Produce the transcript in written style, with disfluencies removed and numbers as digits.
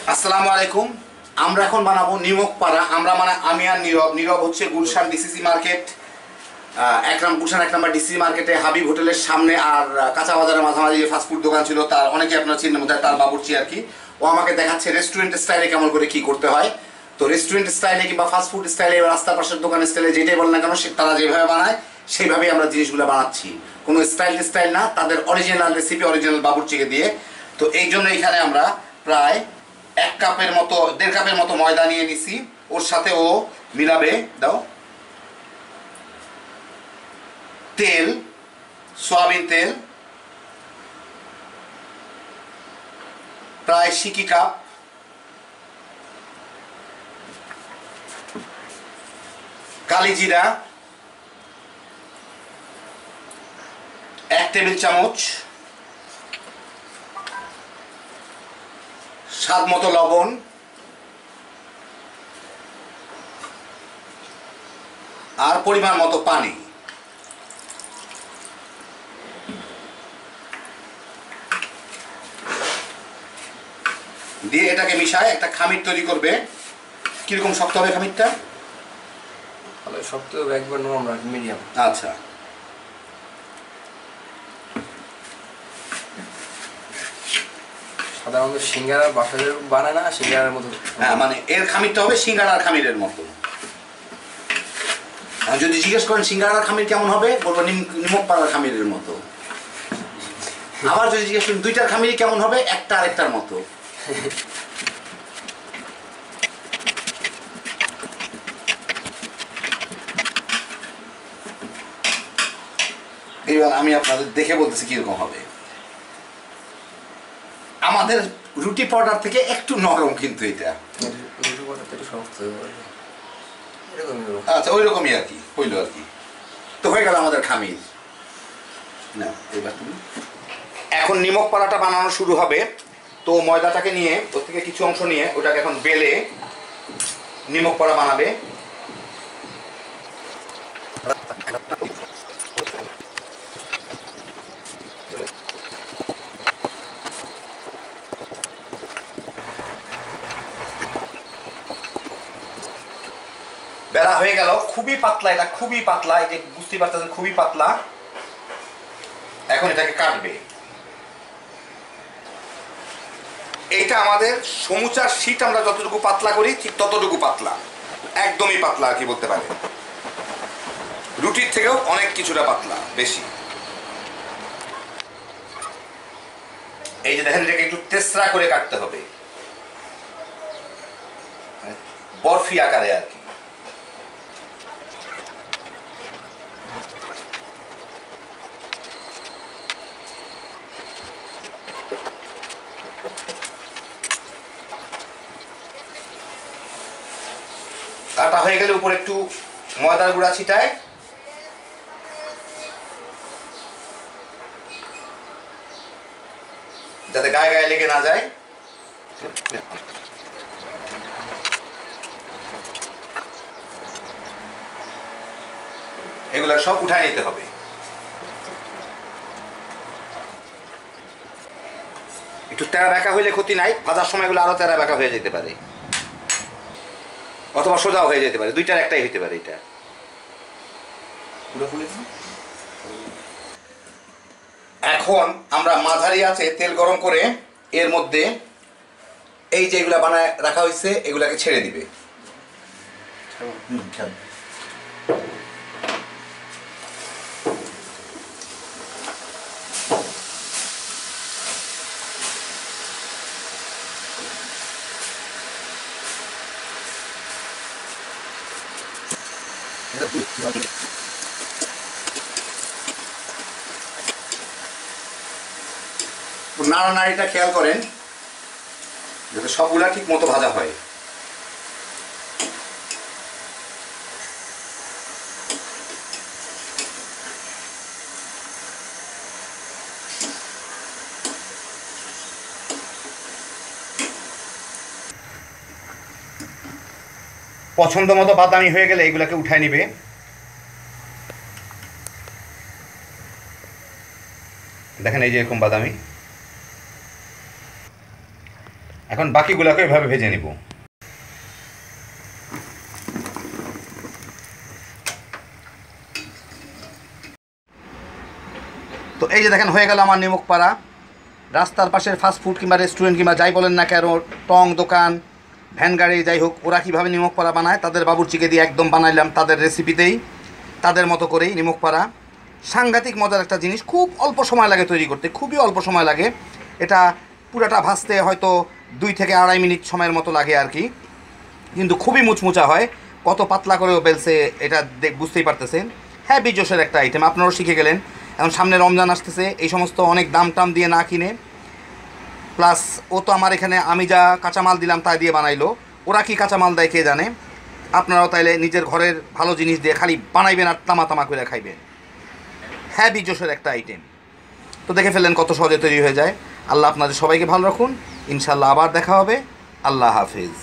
আসসালামু আলাইকুম। আমরা এখন বানাবো নিমক পাড়া। আমরা মানে আমি আর নীরব। নীরব হচ্ছে গুলশান ডিসিসি মার্কেট, গুলশান 1 নম্বর ডিসিসি মার্কেটে হাবিব হোটেলের সামনে, আর কাঁচা বাজারের মাঝামাঝি যে ফাস্টফুড দোকান ছিল তার অনেকে আপনার চিহ্নের মধ্যে তার বাবুর্চি আর কি। ও আমাকে দেখাচ্ছে রেস্টুরেন্ট স্টাইলে কেমন করে কি করতে হয়। তো রেস্টুরেন্ট স্টাইলে কিংবা ফাস্টফুড স্টাইলে, রাস্তার পাশের দোকান স্টাইলে, যেটাই বল না কেন তারা যেভাবে বানায় সেইভাবেই আমরা জিনিসগুলো বানাচ্ছি। কোনো স্টাইল না, তাদের অরিজিনাল রেসিপি, অরিজিনাল বাবুর্চিকে দিয়ে। তো এই জন্য এখানে আমরা প্রায় 1 কাপের মতো 1.5 কাপের মতো ময়দা নিয়ে নিছি। ওর সাথে ও মিলাবে দাও তেল, সয়াবিন তেল প্রায় সিকি কাপ, কালি জিরা 1 টেবিল চামচ, স্বাদ মতো লবণ, আর পরিমাণ মতো পানি। দিয়ে এটাকে মিশায় একটা খামির তৈরি করবে। কিরকম শক্ত হবে খামিরটা? ভালো শক্ত হবে, একবার নরম রাখবে, মিডিয়াম। আচ্ছা, সাধারণত সিঙ্গারা বাসায় বানায় না, সিঙ্গারার মতো। হ্যাঁ, মানে এর খামিরটা হবে সিঙ্গারার খামিরের মতো। যদি জিজ্ঞেস করেন সিঙ্গারার খামির কেমন হবে, বলবো নিমক পাড়ার খামিরের মতো। আবার যদি জিজ্ঞেস করেন দুইটার খামির কেমন হবে, একটা আরেকটার মতো। এবার আমি আপনাদের দেখে বলতেছি কিরকম হবে। আমাদের রুটি পাউডার থেকে একটু নরম, কিন্তু এটা আচ্ছা ওই রকমই আর কি, হইলো আর কি। তো হয়ে গেল আমাদের খামির। না এবার তুমি এখন নিমক পাড়াটা বানানো শুরু হবে। তো ময়দাটাকে নিয়ে, ওর থেকে কিছু অংশ নিয়ে ওটাকে এখন বেলে নিমক পাড়া বানাবে। বেলা হয়ে গেল, খুবই পাতলা, এটা খুবই পাতলা, এই যে বুঝতে পারতেছেন খুবই পাতলা। এখন এটাকে কাটবে। এইটা আমাদের সমুচার শীট আমরা যতটুকু পাতলা করি ঠিক ততটুকু পাতলা, একদমই পাতলা আর কি বলতে পারে। রুটির থেকেও অনেক কিছুটা পাতলা, বেশি। এই যে দেখেন, এটাকে একটু তেসরা করে কাটতে হবে, বরফি আকারে আর কি। কাটা হয়ে গেলে উপরে একটু ময়দার গুঁড়া ছিটায়, যাতে গায়ে গায়ে লেগে না যায়। এগুলো সব উঠায় নিতে হবে। একটু তেরা বেঁকা হইলে ক্ষতি নাই, ভাজার সময় এগুলো আরো তেরা বেঁকা হয়ে যেতে পারে, অথবা সোজাও হয়ে যেতে পারে, দুইটার একটাই হইতে পারে। এটা এখন আমরা মাঝারি আছে তেল গরম করে এর মধ্যে এই যে এগুলা বানায় রাখা হয়েছে এগুলাকে ছেড়ে দিবে। নাড়ানাড়িটা খেয়াল করেন যাতে সবগুলা ঠিক মতো ভাজা হয়। পছন্দ মতো বাদামি হয়ে গেলে এগুলাকে উঠায় নিবে। দেখেন এই যে এরকম বাদামি। এখন বাকিগুলোকে এভাবে ভেজে নিব। তো এই যে দেখেন হয়ে গেল আমার নিমক পাড়া। রাস্তার পাশের ফাস্টফুড কিংবা রেস্টুরেন্ট কিংবা যাই বলেন না কেন, টং দোকান, ভ্যান গাড়ি, যাই হোক, ওরা কীভাবে নিমক পাড়া বানায় তাদের বাবুর্চিকে দিয়ে একদম বানাইলাম তাদের রেসিপিতেই, তাদের মতো করেই নিমক পাড়া। সাংঘাতিক মজার একটা জিনিস, খুব অল্প সময় লাগে তৈরি করতে, খুবই অল্প সময় লাগে। এটা পুরাটা ভাজতে হয়তো 2 থেকে 2.5 মিনিট সময়ের মতো লাগে আর কি, কিন্তু খুবই মুচমুচা হয়। কত পাতলা করেও বেলছে এটা বুঝতেই পারতেছেন। হ্যাঁ, বিজোসের একটা আইটেম, আপনারাও শিখে গেলেন। এখন সামনে রমজান আসতেছে, এই সমস্ত অনেক দাম টাম দিয়ে না কিনে, প্লাস ও তো আমার এখানে আমি যা কাঁচামাল দিলাম তাই দিয়ে বানাইলো, ওরা কি কাঁচামাল দেয় কে জানে। আপনারাও তাইলে নিজের ঘরের ভালো জিনিস দিয়ে খালি বানাইবেন আর তামা তামা করে খাইবেন। হ্যাঁ, বিজোসের একটা আইটেম। তো দেখে ফেললেন কত সহজে তৈরি হয়ে যায়। আল্লাহ আপনাদের সবাইকে ভালো রাখুন, ইনশাল্লাহ আবার দেখা হবে। আল্লাহ হাফিজ।